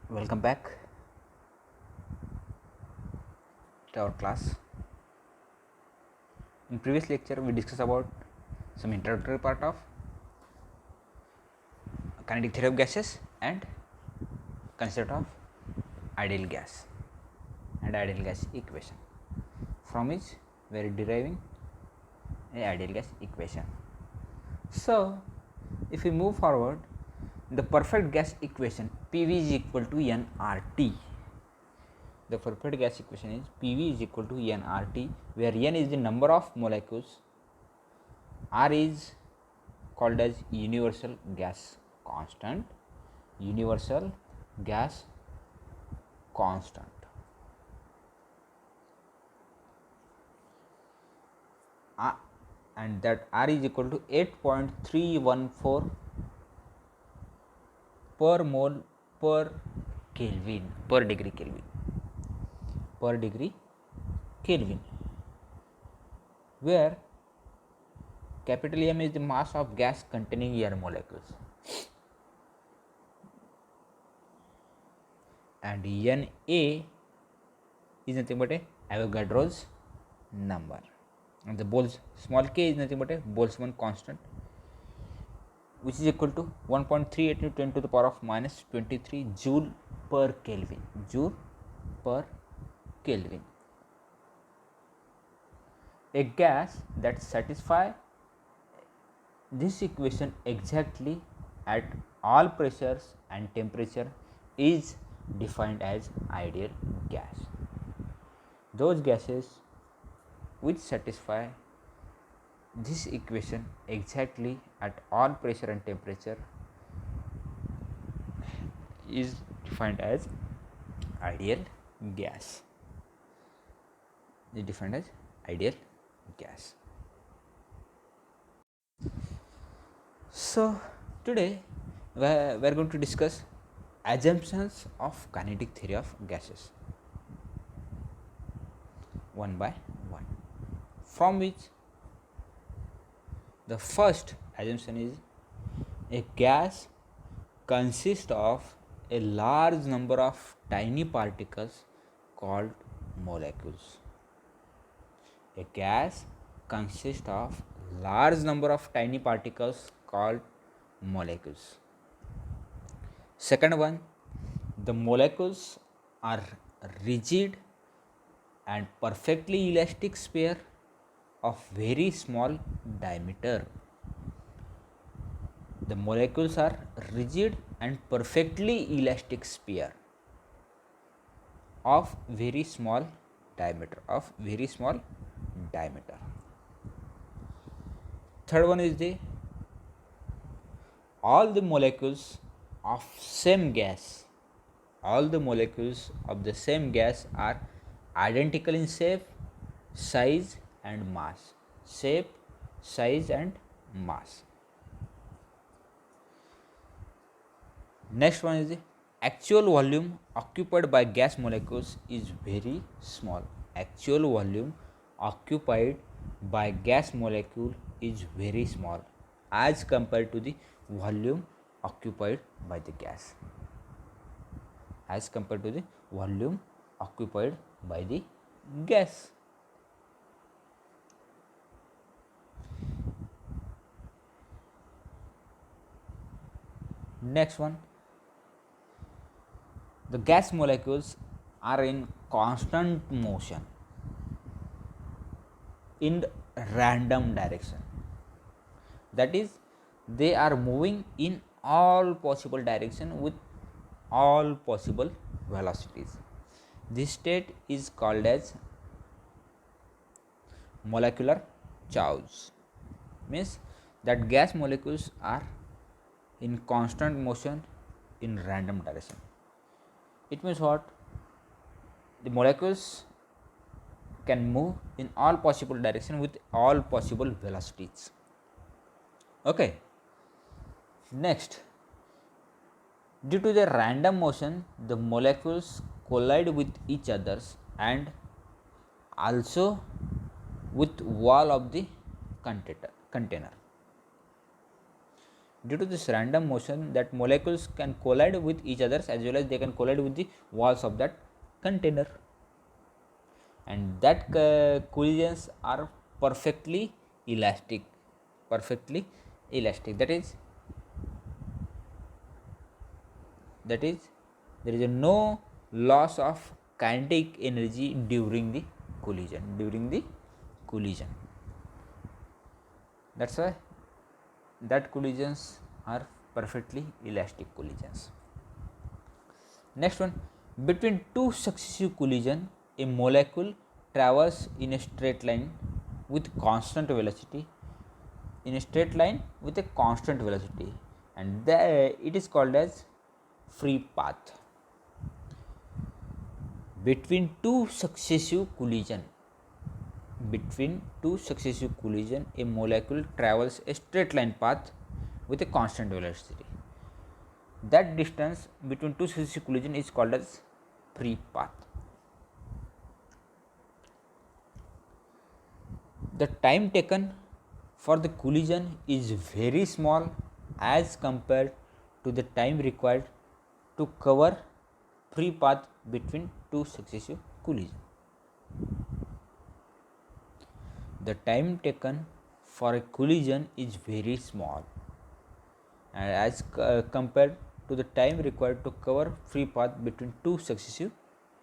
Welcome back to our class. In previous lecture, we discussed about some introductory part of kinetic theory of gases and concept of ideal gas and ideal gas equation, from which we are deriving a ideal gas equation. So, if we move forward, the perfect gas equation PV is equal to nRT. The perfect gas equation is PV is equal to nRT, where n is the number of molecules, R is called as universal gas constant, universal gas constant. And that R is equal to 8.314 per mole per Kelvin, per degree Kelvin, per degree Kelvin, where capital M is the mass of gas containing air molecules and Na is nothing but a Avogadro's number, and the small k is nothing but a Boltzmann constant, which is equal to 1.38 into 10 to the power of minus 23 joule per Kelvin, joule per Kelvin. A gas that satisfies this equation exactly at all pressures and temperature is defined as ideal gas. Those gases which satisfy this equation exactly at all pressure and temperature is defined as ideal gas. Is defined as ideal gas. So today we are going to discuss assumptions of kinetic theory of gases one by one, from which the first assumption is a gas consists of a large number of tiny particles called molecules. A gas consists of large number of tiny particles called molecules. Second one, the molecules are rigid and perfectly elastic sphere of very small diameter. The molecules are rigid and perfectly elastic sphere of very small diameter, Third one is the all the molecules of same gas, all the molecules of the same gas are identical in shape, size and mass. Shape, size and mass. Next one is the actual volume occupied by gas molecules is very small. Actual volume occupied by gas molecule is very small as compared to the volume occupied by the gas, as compared to the volume occupied by the gas. Next one, the gas molecules are in constant motion in random direction, that is they are moving in all possible direction with all possible velocities. This state is called as molecular chaos, means that gas molecules are in constant motion in random direction. It means what? The molecules can move in all possible direction with all possible velocities. Okay. Next, due to the random motion, the molecules collide with each others and also with wall of the container. Due to this random motion, that molecules can collide with each other as well as they can collide with the walls of that container, and that collisions are perfectly elastic. Perfectly elastic. That is there is no loss of kinetic energy during the collision. That's why that collisions are perfectly elastic collisions. Next one, between two successive collision, a molecule travels in a straight line with constant velocity, and it is called as free path. Between two successive collision, a molecule travels a straight line path with a constant velocity. That distance between two successive collision is called as free path. The time taken for the collision is very small as compared to the time required to cover free path between two successive collisions. The time taken for a collision is very small as compared to the time required to cover free path between two successive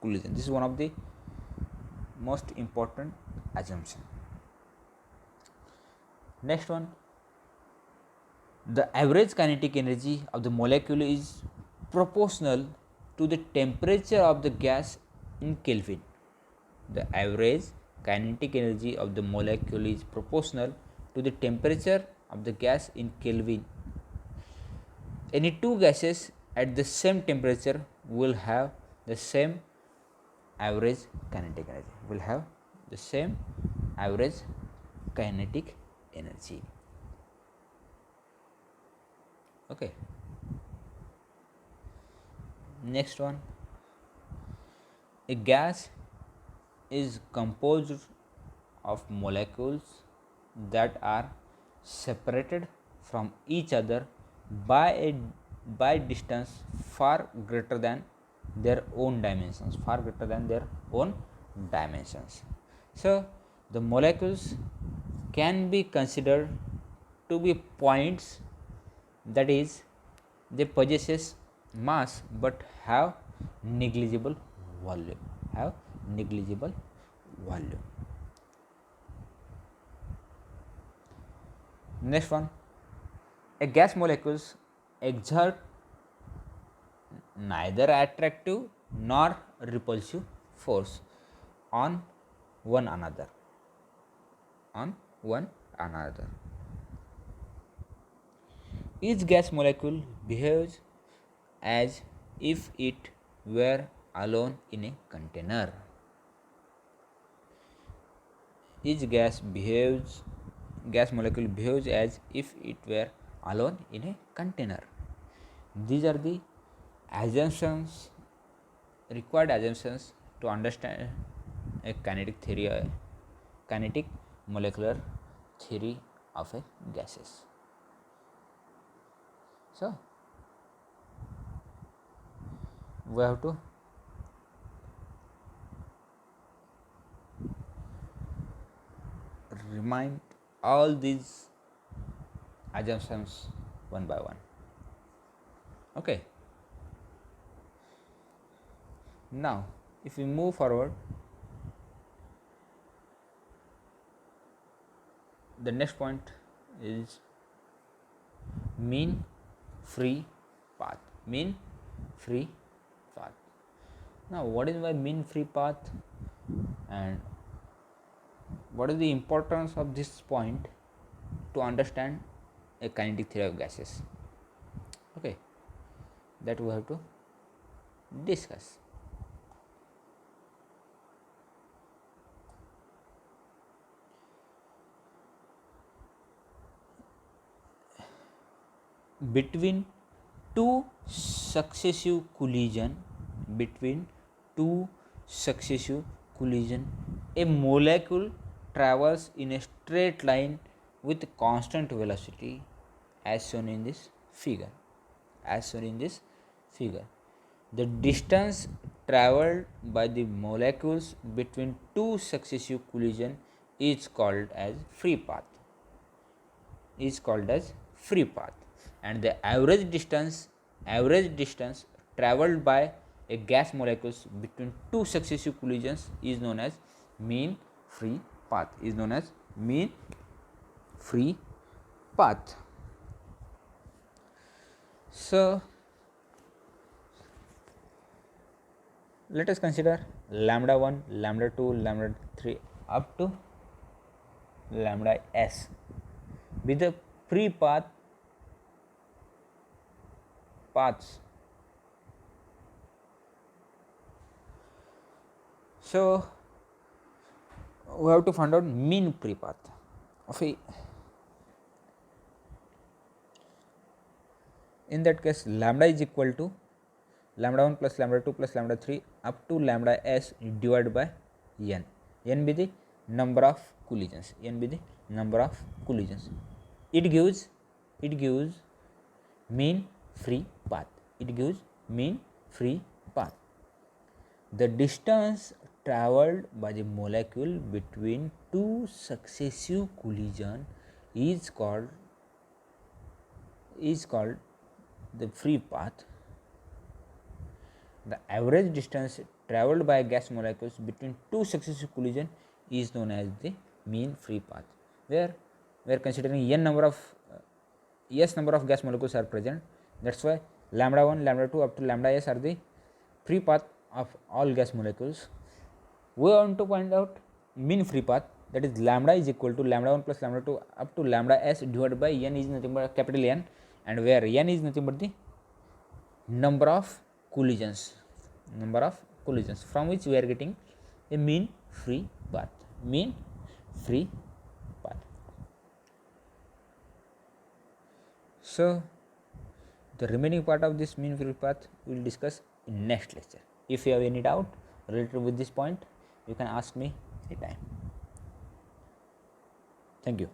collisions. This is one of the most important assumptions. Next one, the average kinetic energy of the molecule is proportional to the temperature of the gas in Kelvin. The average kinetic energy of the molecule is proportional to the temperature of the gas in Kelvin. Any two gases at the same temperature will have the same average kinetic energy. Okay. Next one, a gas is composed of molecules that are separated from each other by distance far greater than their own dimensions. So the molecules can be considered to be points, that is, they possess mass but have negligible volume. Next one, a gas molecules exert neither attractive nor repulsive force on one another. Each gas molecule behaves as if it were alone in a container. Each gas molecule behaves as if it were alone in a container. These are the required assumptions to understand a kinetic molecular theory of a gases. So we have to remind all these assumptions one by one. Okay. Now, if we move forward, the next point is mean free path. Now, what is my mean free path, and what is the importance of this point to understand a kinetic theory of gases? Okay, that we have to discuss. Between two successive collision, a molecule travels in a straight line with constant velocity as shown in this figure, as shown in this figure. The distance traveled by the molecules between two successive collisions is called as free path. And the average distance traveled by a gas molecules between two successive collisions is known as mean free path. So let us consider lambda 1, lambda 2, lambda 3 up to lambda s with the free paths. So we have to find out mean free path of a. In that case, lambda is equal to lambda 1 plus lambda 2 plus lambda 3 up to lambda s divided by n. N be the number of collisions. It gives mean free path. The distance traveled by the molecule between two successive collisions is called the free path. The average distance traveled by gas molecules between two successive collisions is known as the mean free path, where we are considering s number of gas molecules are present. That's why lambda 1, lambda 2 up to lambda s are the free path of all gas molecules. We want to find out mean free path, that is lambda is equal to lambda 1 plus lambda 2 up to lambda s divided by n is nothing but capital N, and where n is nothing but the number of collisions from which we are getting a mean free path. So the remaining part of this mean free path we will discuss in next lecture. If you have any doubt related with this point, you can ask me anytime. Thank you.